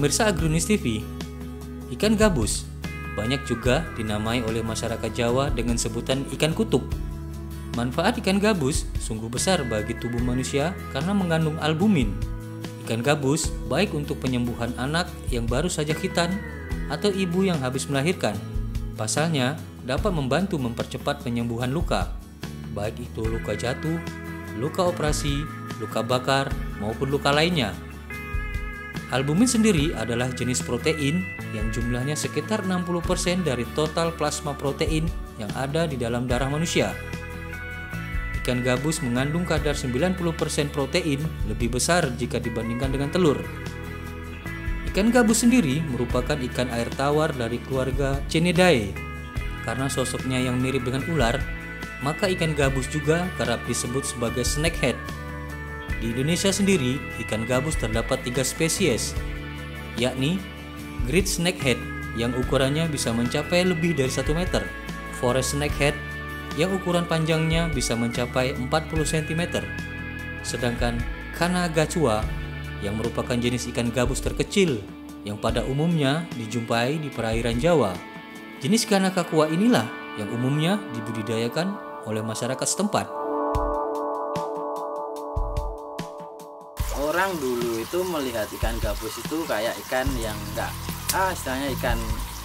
Pemirsa Agronews TV, ikan gabus banyak juga dinamai oleh masyarakat Jawa dengan sebutan ikan kutub. Manfaat ikan gabus sungguh besar bagi tubuh manusia karena mengandung albumin. Ikan gabus baik untuk penyembuhan anak yang baru saja khitan atau ibu yang habis melahirkan. Pasalnya, dapat membantu mempercepat penyembuhan luka, baik itu luka jatuh, luka operasi, luka bakar, maupun luka lainnya. Albumin sendiri adalah jenis protein yang jumlahnya sekitar 60% dari total plasma protein yang ada di dalam darah manusia. Ikan gabus mengandung kadar 90% protein lebih besar jika dibandingkan dengan telur. Ikan gabus sendiri merupakan ikan air tawar dari keluarga Cnidae. Karena sosoknya yang mirip dengan ular, maka ikan gabus juga kerap disebut sebagai snakehead. Di Indonesia sendiri, ikan gabus terdapat 3 spesies, yakni Great Snakehead yang ukurannya bisa mencapai lebih dari 1 meter, Forest Snakehead yang ukuran panjangnya bisa mencapai 40 cm, sedangkan Kanagacua yang merupakan jenis ikan gabus terkecil yang pada umumnya dijumpai di perairan Jawa. Jenis Kanagacua inilah yang umumnya dibudidayakan oleh masyarakat setempat. Orang dulu itu melihat ikan gabus itu kayak ikan yang istilahnya ikan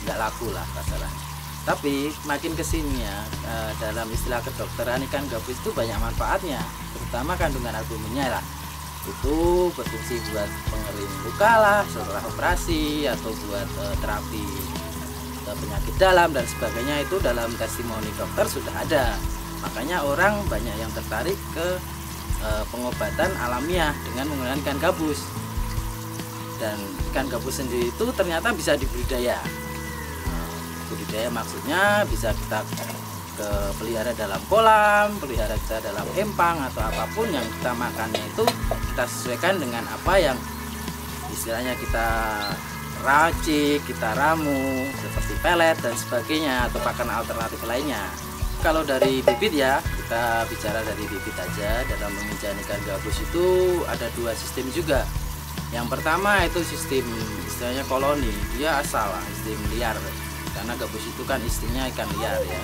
nggak laku lah kasarannya. Tapi makin kesininya dalam istilah kedokteran ikan gabus itu banyak manfaatnya, terutama kandungan albuminnya lah. Itu berfungsi buat pengering luka lah setelah operasi atau buat terapi penyakit dalam dan sebagainya. Itu dalam testimoni dokter sudah ada. Makanya orang banyak yang tertarik ke pengobatan alamiah dengan menggunakan ikan gabus. Dan ikan gabus sendiri itu ternyata bisa dibudidaya. Budidaya maksudnya bisa kita pelihara dalam kolam, pelihara kita dalam empang atau apapun yang kita makannya itu kita sesuaikan dengan apa yang istilahnya kita racik, kita ramu seperti pelet dan sebagainya atau pakan alternatif lainnya. Kalau dari bibit ya, kita bicara dari bibit aja. Dalam pemijahan ikan gabus itu ada 2 sistem juga. Yang pertama itu sistem istilahnya koloni, dia asal sistem liar. Karena gabus itu kan istilahnya ikan liar ya.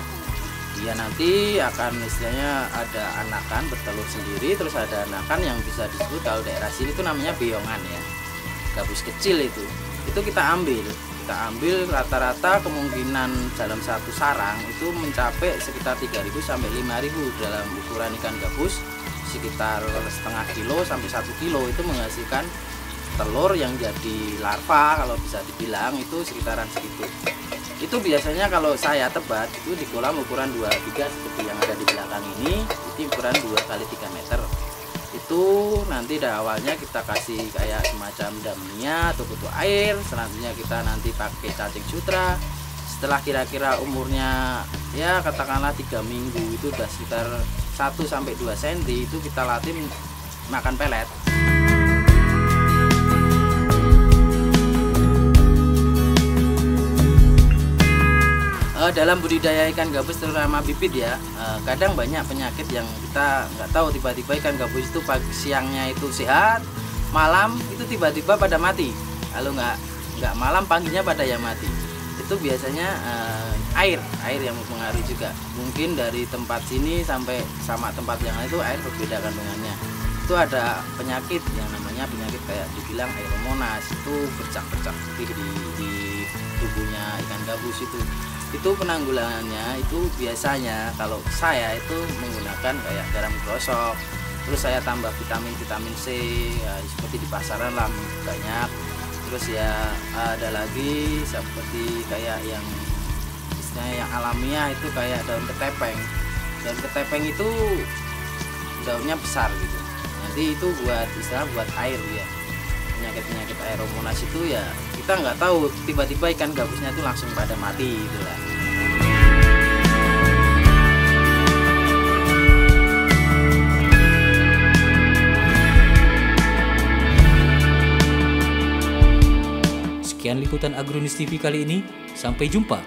Dia nanti akan istilahnya ada anakan bertelur sendiri, terus ada anakan yang bisa disebut kalau daerah sini itu namanya beongan ya. Gabus kecil itu kita ambil rata-rata kemungkinan dalam satu sarang itu mencapai sekitar 3.000 sampai 5.000 dalam ukuran ikan gabus, sekitar setengah kilo sampai 1 kilo itu menghasilkan telur yang jadi larva kalau bisa dibilang itu sekitaran segitu. Itu biasanya kalau saya tebak itu di kolam ukuran 2-3 seperti yang ada di belakang ini, itu ukuran 2 kali 3 meter. Itu nanti dari awalnya kita kasih kayak semacam damnya atau kutu air, selanjutnya kita nanti pakai cacing sutra. Setelah kira-kira umurnya ya katakanlah 3 minggu itu udah sekitar 1-2 cm itu kita latih makan pelet. Dalam budidaya ikan gabus terutama bibit ya, kadang banyak penyakit yang kita nggak tahu, tiba-tiba ikan gabus itu pagi siangnya itu sehat, malam itu tiba-tiba pada mati. Kalau nggak malam paginya pada yang mati. Itu biasanya air yang mempengaruhi juga. Mungkin dari tempat sini sampai sama tempat yang lain itu air berbeda kandungannya. Itu ada penyakit yang namanya penyakit kayak dibilang Aeromonas, itu bercak-bercak putih di tubuhnya ikan gabus itu penanggulangannya itu biasanya kalau saya itu menggunakan kayak garam gosok, terus saya tambah vitamin C ya, seperti di pasaran lah banyak. Terus ya ada lagi seperti kayak yang istilahnya yang alamiah itu kayak daun ketepeng. Daun ketepeng itu daunnya besar gitu, nanti itu buat istilah buat air ya. Penyakit Aeromonas itu ya kita nggak tahu, tiba-tiba ikan gabusnya itu langsung pada mati gitu lah. Sekian liputan Agronews TV kali ini, sampai jumpa.